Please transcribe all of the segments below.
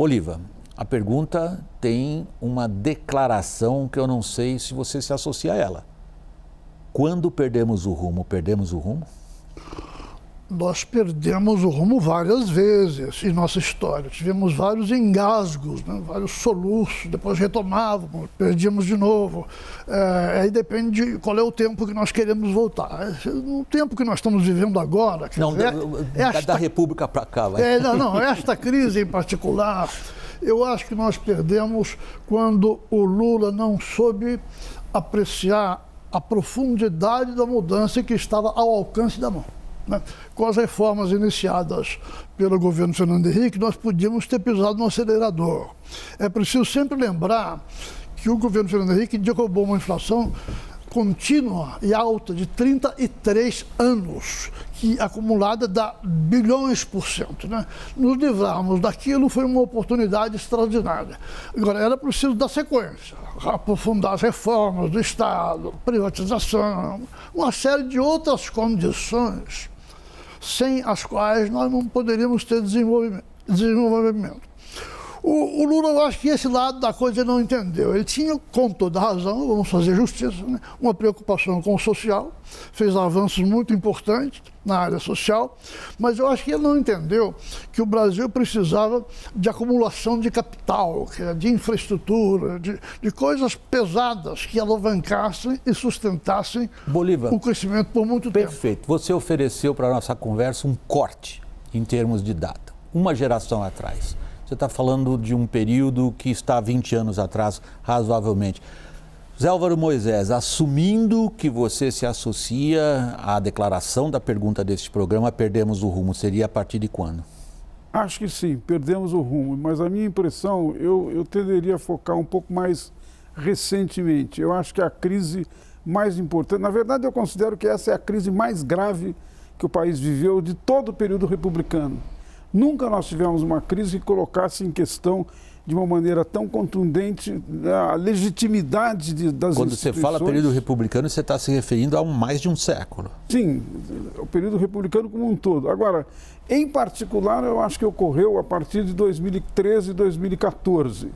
Bolívar, a pergunta tem uma declaração que eu não sei se você se associa a ela. Quando perdemos o rumo, perdemos o rumo? Nós perdemos o rumo várias vezes em nossa história. Tivemos vários engasgos, né? Vários soluços, depois retomávamos, perdíamos de novo. Aí depende de qual é o tempo que nós queremos voltar. No tempo que nós estamos vivendo agora... Não, da República para cá. Vai. Esta crise em particular, eu acho que nós perdemos quando o Lula não soube apreciar a profundidade da mudança que estava ao alcance da mão. Com as reformas iniciadas pelo governo Fernando Henrique, nós podíamos ter pisado no acelerador. É preciso sempre lembrar que o governo Fernando Henrique derrubou uma inflação contínua e alta de 33 anos, que acumulada dá bilhões por cento. Né? Nos livrarmos daquilo foi uma oportunidade extraordinária. Agora, era preciso dar sequência, aprofundar as reformas do Estado, privatização, uma série de outras condições sem as quais nós não poderíamos ter desenvolvimento. O Lula, eu acho que esse lado da coisa ele não entendeu. Ele tinha, com toda razão, vamos fazer justiça, né? Uma preocupação com o social, fez avanços muito importantes na área social, mas eu acho que ele não entendeu que o Brasil precisava de acumulação de capital, de infraestrutura, de coisas pesadas que alavancassem e sustentassem Bolívar, o crescimento por muito tempo. Perfeito. Você ofereceu para a nossa conversa um corte em termos de data, uma geração atrás. Você está falando de um período que está 20 anos atrás, razoavelmente. Zé Álvaro Moisés, assumindo que você se associa à declaração da pergunta deste programa, perdemos o rumo, seria a partir de quando? Acho que sim, perdemos o rumo, mas a minha impressão, eu tenderia a focar um pouco mais recentemente. Eu acho que a crise mais importante, na verdade eu considero que essa é a crise mais grave que o país viveu de todo o período republicano. Nunca nós tivemos uma crise que colocasse em questão de uma maneira tão contundente a legitimidade das Quando instituições. você fala período republicano, você está se referindo a mais de um século. Sim, o período republicano como um todo. Agora, em particular, eu acho que ocorreu a partir de 2013 e 2014.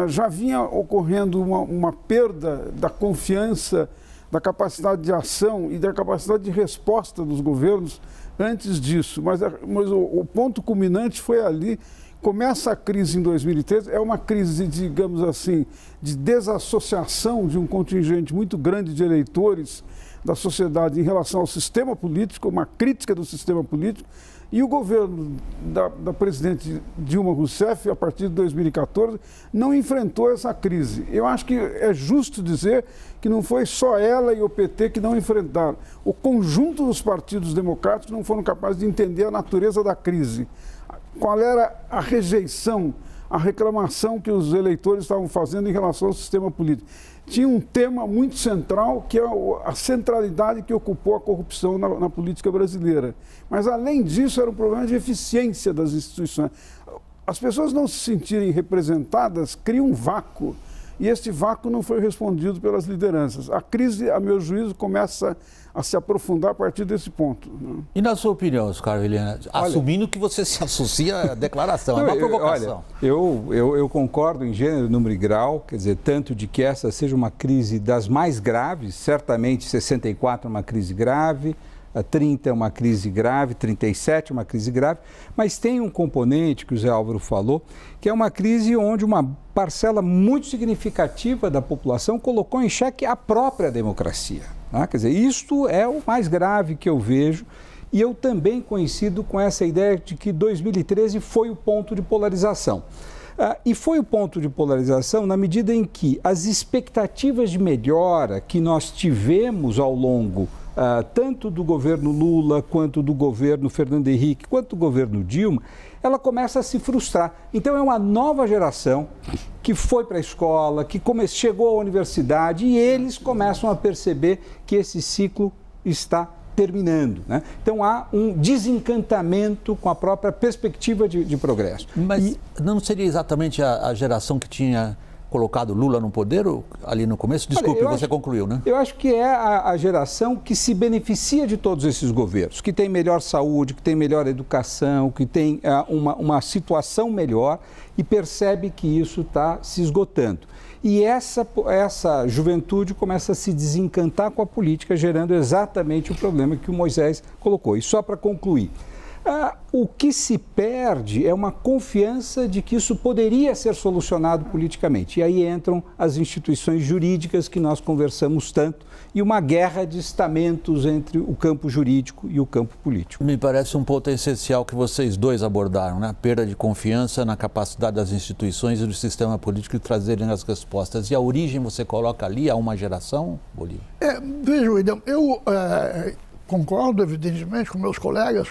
Já vinha ocorrendo uma perda da confiança, da capacidade de ação e da capacidade de resposta dos governos antes disso, mas o ponto culminante foi ali. Começa a crise em 2013, é uma crise, digamos assim, de desassociação de um contingente muito grande de eleitores da sociedade em relação ao sistema político, uma crítica do sistema político, e o governo da presidente Dilma Rousseff, a partir de 2014, não enfrentou essa crise. Eu acho que é justo dizer que não foi só ela e o PT que não enfrentaram. O conjunto dos partidos democráticos não foram capazes de entender a natureza da crise. Qual era a rejeição, a reclamação que os eleitores estavam fazendo em relação ao sistema político. Tinha um tema muito central, que é a centralidade que ocupou a corrupção na política brasileira. Mas, além disso, era um problema de eficiência das instituições. As pessoas não se sentirem representadas criam um vácuo, e este vácuo não foi respondido pelas lideranças. A crise, a meu juízo, começa a se aprofundar a partir desse ponto. E na sua opinião, Oscar Vilhena, assumindo que você se associa à declaração, é uma provocação. Eu concordo em gênero, número e grau, quer dizer, tanto de que essa seja uma crise das mais graves, certamente 64 é uma crise grave, 30 é uma crise grave, 37 é uma crise grave, mas tem um componente que o Zé Álvaro falou, que é uma crise onde uma parcela muito significativa da população colocou em xeque a própria democracia. Quer dizer, isto é o mais grave que eu vejo, e eu também coincido com essa ideia de que 2013 foi o ponto de polarização. E foi o ponto de polarização na medida em que as expectativas de melhora que nós tivemos ao longo tanto do governo Lula, quanto do governo Fernando Henrique, quanto do governo Dilma, ela começa a se frustrar. Então é uma nova geração que foi para a escola, que chegou à universidade e eles começam a perceber que esse ciclo está terminando. Então há um desencantamento com a própria perspectiva de progresso. Mas não seria exatamente a geração que tinha colocado Lula no poder ali no começo? Desculpe, você concluiu, né? Eu acho que é a geração que se beneficia de todos esses governos, que tem melhor saúde, que tem melhor educação, que tem uma situação melhor e percebe que isso está se esgotando. E essa juventude começa a se desencantar com a política, gerando exatamente o problema que o Moisés colocou. E só para concluir, o que se perde é uma confiança de que isso poderia ser solucionado politicamente. E aí entram as instituições jurídicas que nós conversamos tanto e uma guerra de estamentos entre o campo jurídico e o campo político. Me parece um ponto essencial que vocês dois abordaram, né? A perda de confiança na capacidade das instituições e do sistema político de trazerem as respostas. E a origem você coloca ali a uma geração, Bolívia? Veja, William, eu concordo, evidentemente, com meus colegas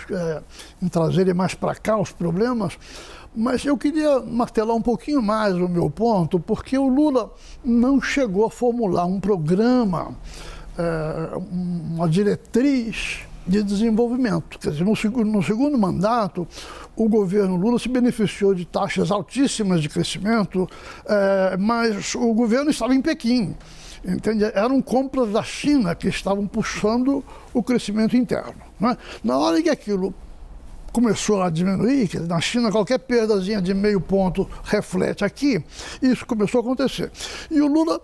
em trazerem mais para cá os problemas, mas eu queria martelar um pouquinho mais o meu ponto, porque o Lula não chegou a formular um programa, uma diretriz de desenvolvimento. Quer dizer, no segundo mandato, o governo Lula se beneficiou de taxas altíssimas de crescimento, mas o governo estava em Pequim. Entende? Eram compras da China que estavam puxando o crescimento interno. Né? Na hora que aquilo começou a diminuir, que na China qualquer perdazinha de meio ponto reflete aqui, isso começou a acontecer. E o Lula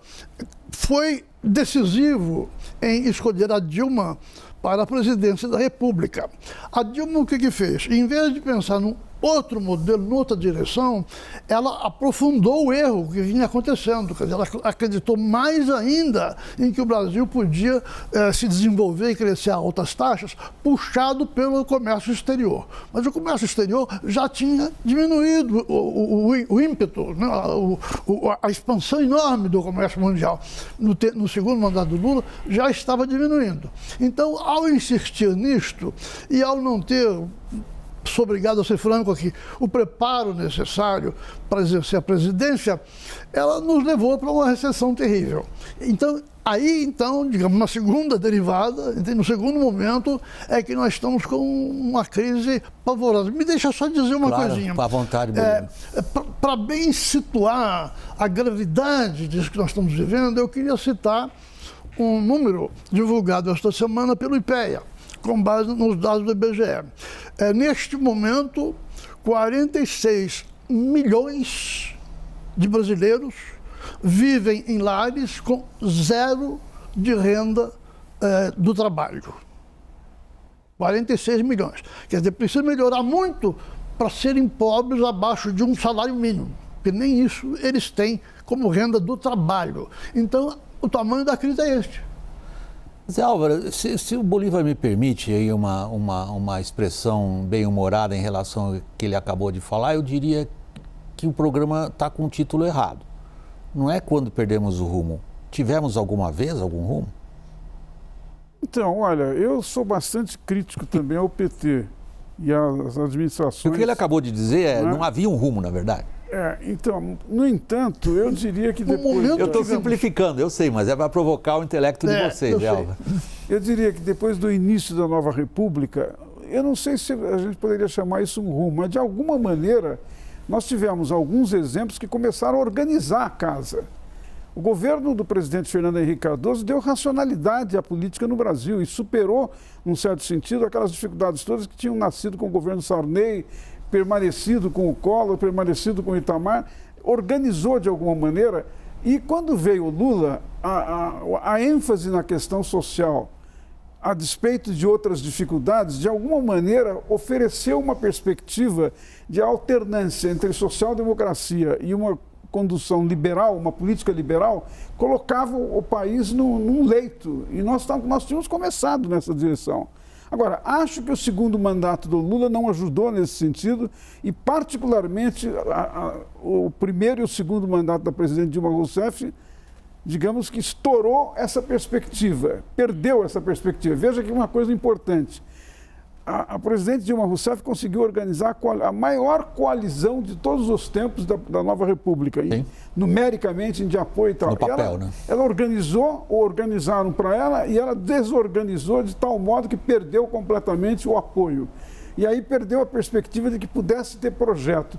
foi decisivo em escolher a Dilma para a presidência da República. A Dilma o que fez? Em vez de pensar num outro modelo, noutra direção, ela aprofundou o erro que vinha acontecendo. Quer dizer, ela acreditou mais ainda em que o Brasil podia se desenvolver e crescer a altas taxas, puxado pelo comércio exterior. Mas o comércio exterior já tinha diminuído o ímpeto, né? A expansão enorme do comércio mundial no segundo mandato do Lula já estava diminuindo. Então, ao insistir nisto e ao não ter, sou obrigado a ser franco aqui, o preparo necessário para exercer a presidência, ela nos levou para uma recessão terrível. Então, digamos, na segunda derivada, no segundo momento, é que nós estamos com uma crise pavorosa. Me deixa só dizer uma coisinha. À vontade, para bem situar a gravidade disso que nós estamos vivendo, eu queria citar um número divulgado esta semana pelo IPEA, com base nos dados do IBGE. Neste momento, 46 milhões de brasileiros vivem em lares com zero de renda do trabalho. 46 milhões. Quer dizer, precisa melhorar muito para serem pobres abaixo de um salário mínimo, porque nem isso eles têm como renda do trabalho. Então, o tamanho da crise é este. Zé Álvaro, se o Bolívar me permite aí uma expressão bem-humorada em relação ao que ele acabou de falar, eu diria que o programa está com o título errado. Não é quando perdemos o rumo. Tivemos alguma vez algum rumo? Então, olha, eu sou bastante crítico também ao PT e às administrações. O que ele acabou de dizer não havia um rumo, na verdade. Então, no entanto, eu diria que depois... Eu estou simplificando, eu sei, mas é para provocar o intelecto de vocês, Elva. Eu diria que depois do início da nova república, eu não sei se a gente poderia chamar isso um rumo, mas de alguma maneira nós tivemos alguns exemplos que começaram a organizar a casa. O governo do presidente Fernando Henrique Cardoso deu racionalidade à política no Brasil e superou, num certo sentido, aquelas dificuldades todas que tinham nascido com o governo Sarney, permanecido com o Collor, permanecido com o Itamar, organizou de alguma maneira. E quando veio o Lula, a ênfase na questão social, a despeito de outras dificuldades, de alguma maneira ofereceu uma perspectiva de alternância entre social-democracia e uma condução liberal, uma política liberal, colocava o país num leito. E nós tínhamos começado nessa direção. Agora, acho que o segundo mandato do Lula não ajudou nesse sentido e, particularmente, o primeiro e o segundo mandato da presidente Dilma Rousseff, digamos que estourou essa perspectiva, perdeu essa perspectiva. Veja que uma coisa importante. A presidente Dilma Rousseff conseguiu organizar a maior coalizão de todos os tempos da nova república, numericamente, de apoio e tal. No papel, né? Ela organizou, ou organizaram para ela, e ela desorganizou de tal modo que perdeu completamente o apoio. E aí perdeu a perspectiva de que pudesse ter projeto.